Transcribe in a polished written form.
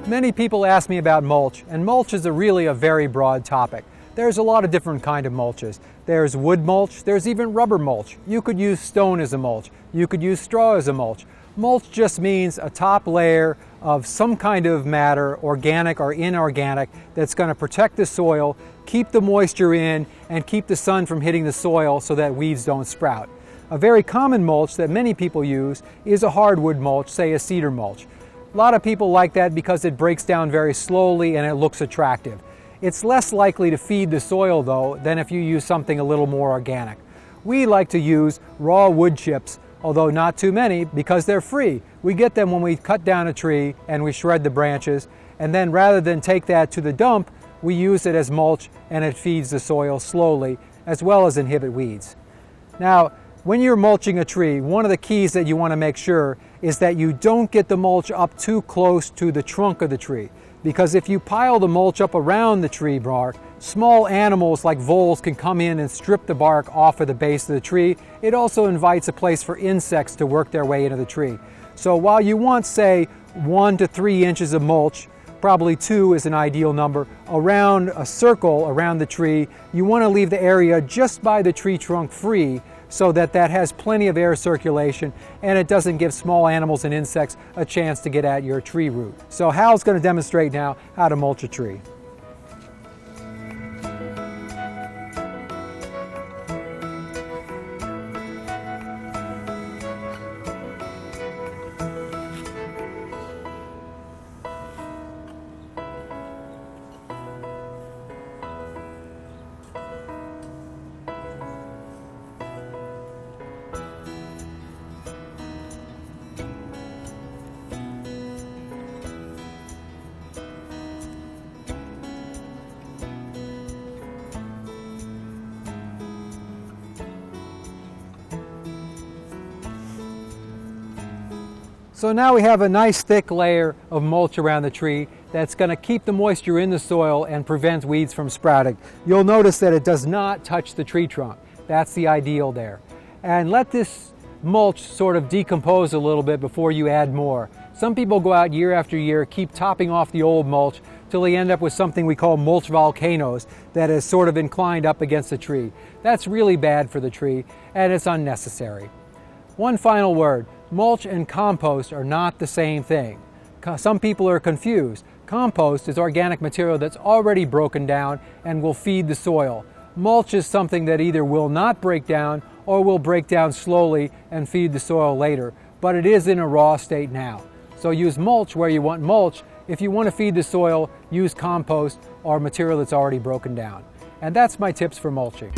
Many people ask me about mulch, and mulch is really a very broad topic. There's a lot of different kind of mulches. There's wood mulch, there's even rubber mulch. You could use stone as a mulch. You could use straw as a mulch. Mulch just means a top layer of some kind of matter, organic or inorganic, that's going to protect the soil, keep the moisture in, and keep the sun from hitting the soil so that weeds don't sprout. A very common mulch that many people use is a hardwood mulch, say a cedar mulch. A lot of people like that because it breaks down very slowly and it looks attractive. It's less likely to feed the soil though than if you use something a little more organic. We like to use raw wood chips, although not too many because they're free. We get them when we cut down a tree and we shred the branches, and then rather than take that to the dump, we use it as mulch and it feeds the soil slowly as well as inhibit weeds. Now, when you're mulching a tree, one of the keys that you want to make sure is that you don't get the mulch up too close to the trunk of the tree. Because if you pile the mulch up around the tree bark, small animals like voles can come in and strip the bark off of the base of the tree. It also invites a place for insects to work their way into the tree. So while you want, say, 1 to 3 inches of mulch, probably 2 is an ideal number, around a circle around the tree, you want to leave the area just by the tree trunk free so that that has plenty of air circulation and it doesn't give small animals and insects a chance to get at your tree root. So Hal's going to demonstrate now how to mulch a tree. So now we have a nice thick layer of mulch around the tree that's going to keep the moisture in the soil and prevent weeds from sprouting. You'll notice that it does not touch the tree trunk. That's the ideal there. And let this mulch sort of decompose a little bit before you add more. Some people go out year after year, keep topping off the old mulch till they end up with something we call mulch volcanoes that is sort of inclined up against the tree. That's really bad for the tree and it's unnecessary. One final word. Mulch and compost are not the same thing. Some people are confused. Compost is organic material that's already broken down and will feed the soil. Mulch is something that either will not break down or will break down slowly and feed the soil later, but it is in a raw state now. So use mulch where you want mulch. If you want to feed the soil, use compost or material that's already broken down. And that's my tips for mulching.